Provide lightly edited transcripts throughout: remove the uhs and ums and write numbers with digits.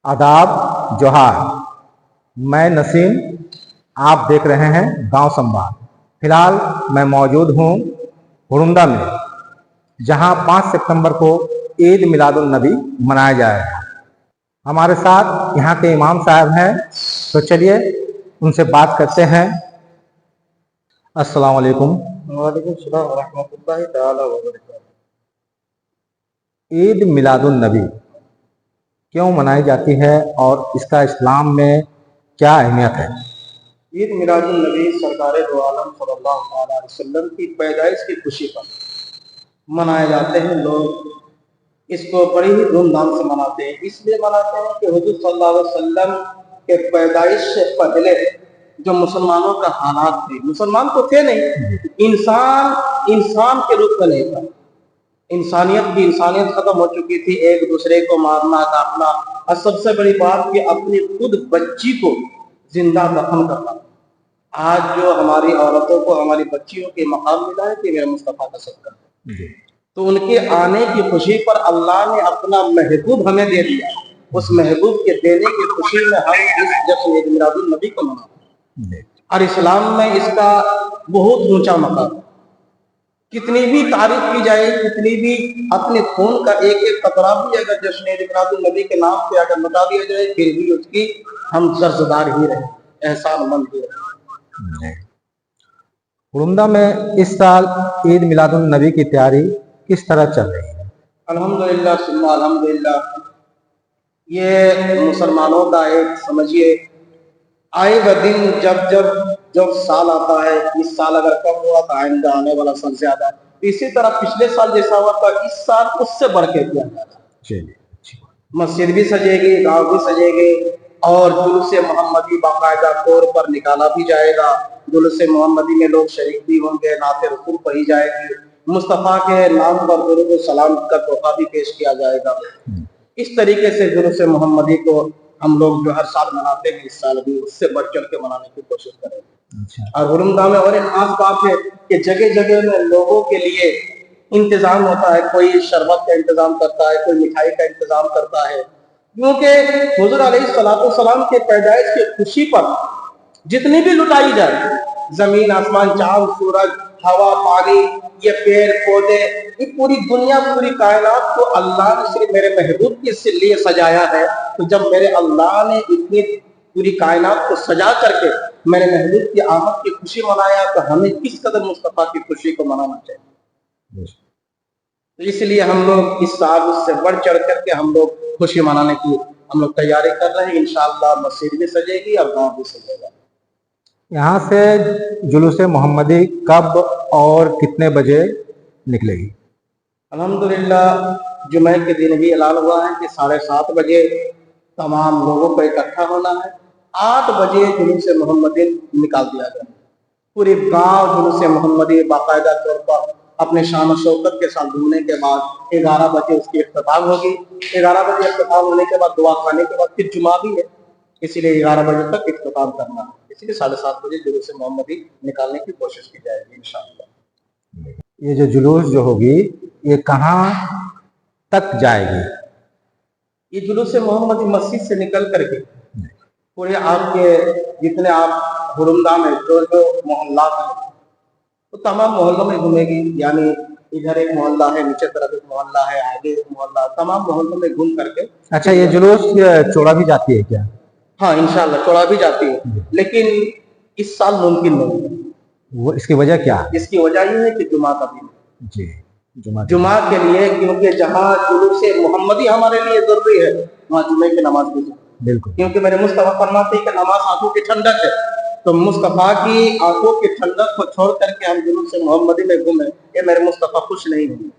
आदाब जोहार। मैं नसीम, आप देख रहे हैं गांव संवाद। फिलहाल मैं मौजूद हूं हुड़ुंदा में, जहां 5 सितंबर को ईद मिलादुन नबी मनाया जाएगा। हमारे साथ यहां के इमाम साहब हैं, तो चलिए उनसे बात करते हैं। अस्सलाम वालेकुम। वालेकुम सलाम व रहमतुल्लाहि तआला व बरकातहू। ईद मिलादुन नबी क्यों मनाई जाती है और इसका इस्लाम में क्या अहमियत है? ईद मिलादुन नबी सरकार दो आलम सल्लल्लाहु अलैहि वसल्लम की पैदाइश की खुशी पर मनाए जाते हैं। लोग इसको बड़ी ही धूमधाम से मनाते हैं। इसलिए मनाते हैं कि हुजूर सल्लल्लाहु अलैहि वसल्लम के पैदाइश से पहले जो मुसलमानों का हालात थे, मुसलमान तो थे नहीं, इंसान के रूप में नहीं था। इंसानियत खत्म हो चुकी थी, एक दूसरे को मारना काटना, और सबसे बड़ी बात कि अपनी खुद बच्ची को जिंदा दफन करना। आज जो हमारी औरतों को, हमारी बच्चियों के मकाम मिला है कि मेरे मुस्तफा का सदका, तो उनके आने की खुशी पर अल्लाह ने अपना महबूब हमें दे दिया। उस महबूब के देने की खुशी में हम इस जश्न ईद मिलादुन नबी को मनाते हैं। और इस्लाम में इसका बहुत ऊंचा मकाम। कितनी भी तारीफ की जाए, कितनी भी अपने खून का एक एक कतरा भी अगर जश्न ईद मिलादुन नबी के नाम पे अगर लुटा दिया जाए, फिर भी उसकी हम कर्जदार ही रहे, एहसानमंद ही रहे। हुड़ुंदा में इस साल ईद मिलादुन नबी की तैयारी किस तरह चल रही है? अल्हम्दुलिल्लाह सुम्मा अल्हम्दुलिल्लाह। ये मुसलमानों का एक समझिए आए व दिन जब साल आता है, इस साल अगर कम हुआ तो आइंदा आने वाला साल ज्यादा है। इसी तरह पिछले साल जैसा हुआ था, इस साल उससे बढ़ के किया जाएगा। मस्जिद भी सजेगी, गांव भी सजेगी, और जुलूस-ए मोहम्मदी बाकायदा तौर पर निकाला भी जाएगा। जुलूस-ए मोहम्मदी में लोग शरीक भी होंगे, नाते रसूल पढ़ी जाएगी, मुस्तफा के नाम पर दुरूद सलाम का तोहफा भी पेश किया जाएगा। इस तरीके से जुलूस-ए मोहम्मदी को हम लोग जो हर साल मनाते हैं, इस साल भी उससे बढ़ चढ़ के मनाने की कोशिश करेंगे। और हुड़ुंदा में और एक खास बात है कि जगह जगह में लोगों के लिए इंतजाम होता है। कोई शरबत का इंतजाम करता है, कोई मिठाई का इंतजाम करता है, क्योंकि हुजूर अलैहिस्सलाम के पैदाइश की खुशी पर जितनी भी लुटाई जाए, जमीन आसमान, चांद सूरज, हवा पानी, ये पेड़ पौधे, ये पूरी दुनिया, पूरी कायनात को अल्लाह ने सिर्फ मेरे महबूब के लिए सजाया है। तो जब मेरे अल्लाह ने इतनी पूरी कायनात को सजा करके मेरे महबूब की आमद की खुशी मनाया, तो हमें किस कदर मुस्तफा की खुशी को मनाना चाहिए। तो इसलिए हम लोग इस साल उससे बढ़ चढ़ करके हम लोग खुशी मनाने की हम लोग तैयारी कर रहे हैं। इंशाअल्लाह मस्जिद भी सजेगी और गाँव भी सजेगा। यहाँ से जुलूस-ए मोहम्मदी कब और कितने बजे निकलेगी? अल्हम्दुलिल्लाह जुमे के दिन भी ऐलान हुआ है कि 7:30 बजे तमाम लोगों को इकट्ठा होना है। 8 बजे जुलूस-ए मोहम्मदी निकाल दिया गया। पूरे गांव जुलूस-ए मोहम्मदी बाकायदा तौर पर अपने शान और शौकत के साथ घूमने के बाद 11 बजे उसकी इख्तिताम होगी। 11 बजे इख्तिताम होने के बाद दुआ खाने के बाद फिर जुमा भी है, इसीलिए 11 बजे तक इख्तिताम करना है। इसलिए 7:30 बजे जुलूस मोहम्मदी निकालने की कोशिश की जाएगी इंशाअल्लाह। ये जो जुलूस जो होगी, ये कहाँ तक जाएगी? ये जुलूस मोहम्मदी मस्जिद से निकल करके पूरे आपके जितने आप हुड़ुंदा में जो मोहल्ला है, तो तमाम मोहल्लों में घूमेगी। यानी इधर एक मोहल्ला है, नीचे तरफ एक मोहल्ला है, आगे एक मोहल्ला, तमाम मोहल्लों में घूम करके। अच्छा, ये जुलूस चौड़ा भी जाती है क्या? हाँ इंशाअल्लाह चौड़ा भी जाती है, लेकिन इस साल मुमकिन नहीं है। वो इसकी वजह क्या है? इसकी वजह ये है कि जुमा का दिन जी, जुमा के लिए, क्योंकि जहाँ जुलूस मोहम्मदी हमारे लिए जरूरी है, वहाँ जुमे की नमाज भी बिल्कुल, क्योंकि मेरे मुस्तफा फरमाते हैं कि नमाज आंखों की ठंडक है। तो मुस्तफा की आंखों की ठंडक को छोड़ करके हम जुलूस मोहम्मदी में घूमे, ये मेरे मुस्तफा खुश नहीं होंगे,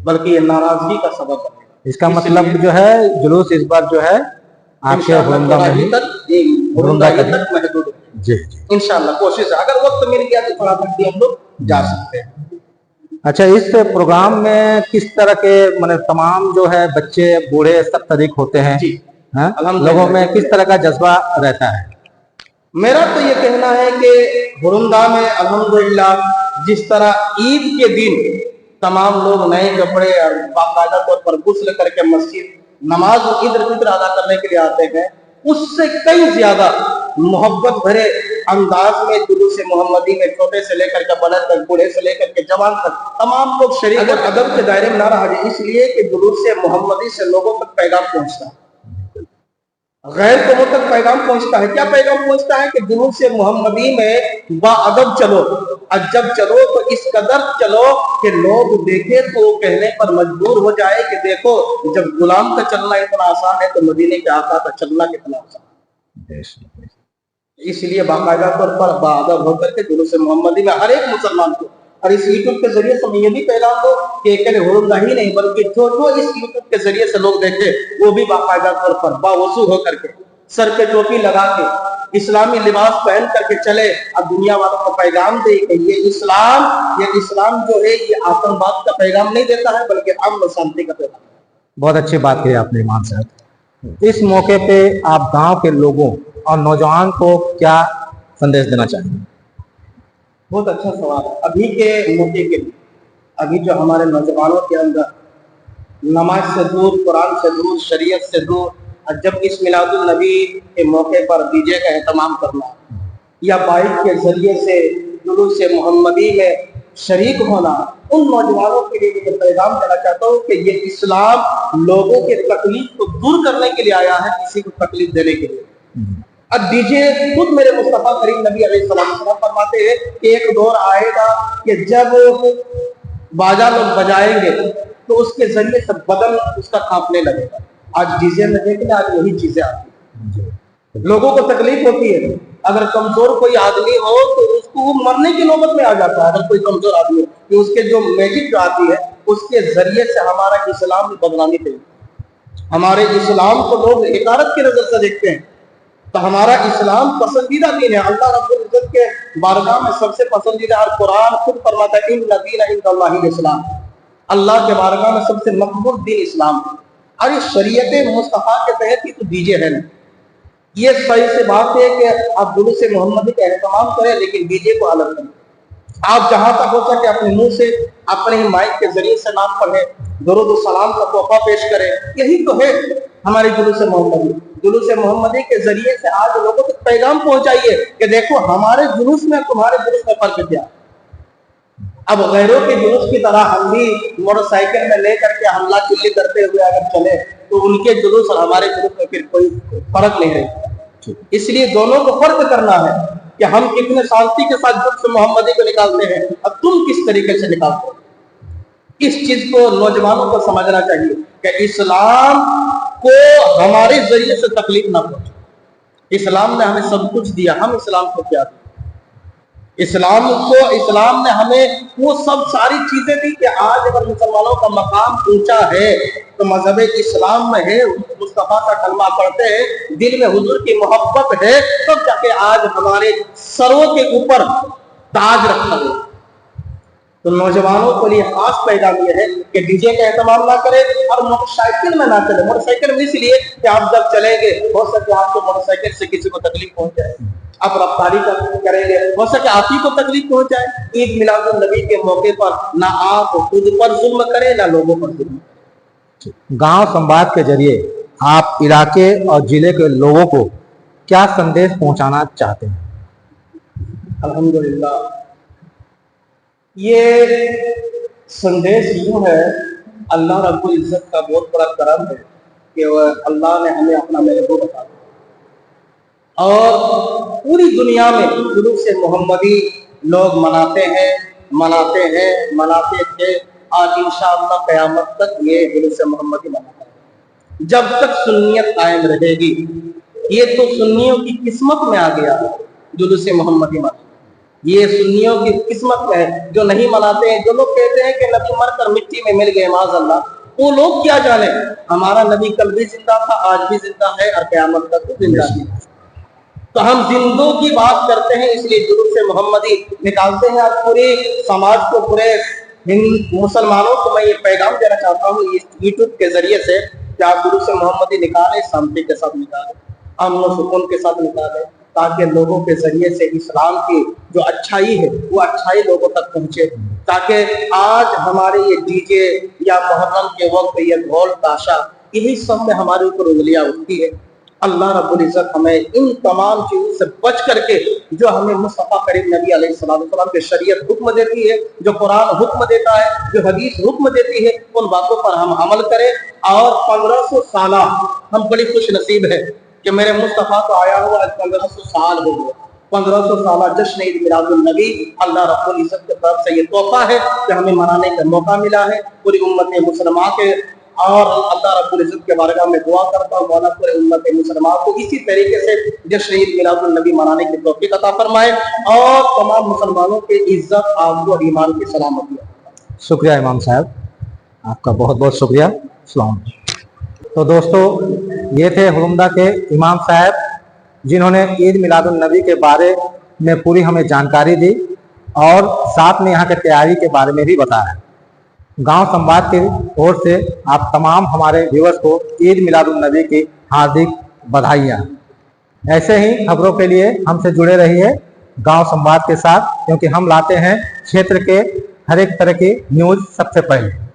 बल्कि ये नाराजगी का सबब है। इसका मतलब जो है जुलूस इस बार जो है आपके हुड़ुंदा में ही तक महदूद है। जी, इंशाअल्लाह कोशिश है, अगर वक्त मिल गया तो थोड़ा तक भी हम लोग जा सकते हैं। अच्छा, इस प्रोग्राम में किस तरह के माने तमाम जो है बच्चे बूढ़े सब शरीक होते हैं? जी, लोगों में किस तरह का जज्बा रहता है? मेरा तो ये कहना है कि हुड़ुंदा में अल्हम्दुलिल्लाह जिस तरह ईद के दिन तमाम लोग नए कपड़े और बाकायदा तौर पर गुस्ल करके मस्जिद नमाज ईद उल फित्र अदा करने के लिए आते हैं, उससे कई ज्यादा मोहब्बत भरे अंदाज में जुलूस मोहम्मदी में छोटे से लेकर के बड़े तक, बूढ़े से लेकर के जवान तक तमाम लोग शरीक अगर अदब के दायरे में ना रहा जाए, इसलिए कि जुलूस मोहम्मदी से लोगों तक पैगाम पहुंचता है, गैर कौमों तक पैगाम पहुंचता है। क्या पैगाम पहुंचता है कि जुलूस मोहम्मदी में बाअदब चलो, अजब चलो, तो इस कदर चलो कि लोग देखे तो वो कहने पर मजबूर हो जाए कि देखो, जब गुलाम का चलना इतना आसान है तो मदीने के आका का चलना कितना आसान है। इसलिए बाकायदा तौर पर बाअदब होकर के जुलूस मोहम्मदी में हर एक मुसलमान को, और इस यूट्यूब के जरिए से मैं ये भी पैगाम दो कि अकेले हुरुंदा ही नहीं बल्कि जो इस यूट्यूब के जरिए से लोग देखे वो भी बाकायदा तौर पर बावजू होकर के सर पे टोपी लगा के इस्लामी लिबास पहन करके चले, अब दुनिया वालों को पैगाम दे कि ये इस्लाम जो है ये आतंकवाद का पैगाम नहीं देता है बल्कि अमन और शांति का पैगाम। बहुत अच्छी बात कही आपने इमाम साहब। इस मौके पे आप गांव के लोगों और नौजवान को क्या संदेश देना चाहेंगे? बहुत अच्छा सवाल है। अभी के मौके के लिए अभी जो हमारे नौजवानों के अंदर नमाज से दूर, कुरान से दूर, शरीयत से दूर, और जब इस मिलादुल नबी के मौके पर डीजे का एहतमाम करना या बाइक के जरिए से जुलूस मोहम्मदी में शरीक होना, उन नौजवानों के लिए मैं पैगाम देना चाहता हूँ कि ये इस्लाम लोगों के तकलीफ को दूर करने के लिए आया है, किसी को तकलीफ देने के लिए। अब डीजे खुद मेरे मुस्तफा करीम नबी अलैहिस्सलाम फरमाते हैं कि एक दौर आएगा कि जब बाजा लोग बजाएंगे तो उसके जरिए से बदन उसका कांपने लगेगा। आज डीजे में देखने आज वही चीजें आती हैं, लोगों को तकलीफ होती है। अगर कमजोर कोई आदमी हो तो उसको मरने की नौबत में आ जाता है। अगर कोई कमजोर आदमी हो कि उसके जो मैजिक जो आती है उसके जरिए से हमारा इस्लाम बदनामी करें, हमारे इस्लाम को लोग हिकारत की नजर से देखते हैं। तो हमारा इस्लाम पसंदीदा दीन है। अल्लाह रब्बुल इज्जत के बारगाह में सबसे पसंदीदा, और कुरान खुद फरमाता है इन्ना दीन इंदल्लाहिल इस्लाम, अल्लाह के बारगाह में सबसे मकबूल दीन इस्लाम है। और इस शरीयत मुस्तफा के तहत ही तो डीजे है ना। ये सही से बात है कि आप जुलूस मोहम्मदी का एहतमाम करें लेकिन डीजे को अलग करें। आप जहां तक हो सके अपने मुंह से अपने ही माइक के जरिए से नाम पढ़े, दरूद और सलाम का तोहफा पेश करें। यही तो है हमारी जुलूस मोहम्मदी। जुलूस मोहम्मदी के जरिए से आज लोगों तक पैगाम पहुंचाइए कि देखो हमारे जुलूस में तुम्हारे जुलूस में फर्क क्या। अब गैरों के जुलूस की तरह हम भी मोटरसाइकिल में लेकर के हमला चिल्ली करते हुए अगर चले तो उनके जुलूस और हमारे जुलूस में फिर कोई फर्क नहीं है। इसलिए दोनों को फर्क करना है कि हम कितने शांति के साथ जुलूस मोहम्मदी को निकालते हैं और तुम किस तरीके से निकालते हो। इस चीज को नौजवानों को समझना चाहिए कि इस्लाम को हमारे जरिए से तकलीफ ना पहुंचे। इस्लाम ने हमें सब कुछ दिया, हम इस्लाम को क्या दिया? इस्लाम ने हमें वो सब सारी चीजें दी कि आज अगर मुसलमानों का मकाम ऊंचा है तो मजहब इस्लाम में है, मुस्तफा का कलमा पढ़ते हैं, दिल में हुजूर की मोहब्बत है, तब जाके आज हमारे सरों के ऊपर ताज रखा है। तो नौजवानों के लिए खास पैगाम यह है कि डीजे का एहतमाम ना करें और मोटरसाइकिल में ना चले। मोटरसाइकिल में इसलिए कि आप जब चलेंगे हो सके आपको मोटरसाइकिल से किसी को तकलीफ पहुंच जाए, आप रफ्तारी करेंगे हो सके आप ही को तकलीफ पहुंच जाए। ईद मिलादुन नबी के मौके पर ना आप खुद पर जुल्म करें ना लोगों पर जुल्म। गांव संवाद के जरिए आप इलाके और जिले के लोगों को क्या संदेश पहुंचाना चाहते हैं? अल्हम्दुलिल्लाह, ये संदेश यूं है, अल्लाह रब्बुल इज्जत का बहुत बड़ा करम है कि अल्लाह ने हमें अपना महबूब बता दिया और पूरी दुनिया में जुलूस मोहम्मदी लोग मनाते थे। आज इंशाअल्लाह क़यामत तक ये जुलूस मोहम्मदी मनाते हैं जब तक सुन्नियत कायम रहेगी। ये तो सुन्नियों की किस्मत में आ गया जुलूस मोहम्मदी मनाना, ये सुन्नियों की किस्मत में है। जो नहीं मनाते हैं, जो लोग कहते हैं कि नबी मरकर मिट्टी में मिल गए माज़अल्लाह, वो लोग क्या जाने। हमारा नबी कल भी जिंदा था, आज भी जिंदा है और क़यामत तक जिंदा है। तो हम जिंदों की बात करते हैं, इसलिए जुलूस मोहम्मदी निकालते हैं। आज पूरे समाज को, पूरे मुसलमानों को मैं ये पैगाम देना चाहता हूँ इस यूट्यूब के जरिए से कि आप जुलूस मोहम्मदी निकालें, शांति के साथ निकालें, अमन और सुकून के साथ निकालें, ताकि लोगों के जरिए से इस्लाम की जो अच्छाई है वो अच्छाई लोगों तक पहुंचे। ताकि आज हमारे ये डीजे या मुहर्रम के वक्त ये ढोल ताशा यही सब में हमारे ऊपर उंगलियां उठती है। अल्लाह रब्बुल इज्जत हमें इन तमाम चीजों से बच करके जो हमें मुस्तफा करीम नबी अलैहिस्सलाम की शरीयत हुक्म देती है, जो कुरान हुक्म देता है, जो हदीस हुक्म देती है, उन बातों पर हम अमल करें। और 1500 साल हम बड़ी खुश नसीब है कि मेरे मुस्तफा को आया हुआ 1500 साल हो गए। 1500 साल जश्न ईद मिलादुन नबी अल्लाह रब्बुल इज्जत की तरफ से ये तोहफा है कि हमें मनाने का मौका मिला है। पूरी उम्मत मुसलमान के और अल्लाह रब्बुल इज्जत के बारगाह में दुआ करता हूँ मौला पूरे उम्मत मुसलमान को इसी तरीके से जश्न ईद मिलादुन नबी मनाने की तौफीक अता फरमाए और तमाम मुसलमानों की इज्जत आबरू और ईमान की सलामती। शुक्रिया इमाम साहब, आपका बहुत बहुत शुक्रिया। अस्सलाम वालेकुम। तो दोस्तों, ये थे हुरुंदा के इमाम साहब जिन्होंने ईद मिलादुन नबी के बारे में पूरी हमें जानकारी दी और साथ में यहाँ की तैयारी के बारे में भी बताया। गांव संवाद की ओर से आप तमाम हमारे व्यूअर्स को ईद मिलादुन नबी की हार्दिक बधाइयाँ। ऐसे ही खबरों के लिए हमसे जुड़े रहिए गांव संवाद के साथ, क्योंकि हम लाते हैं क्षेत्र के हर एक तरह की न्यूज़ सबसे पहले।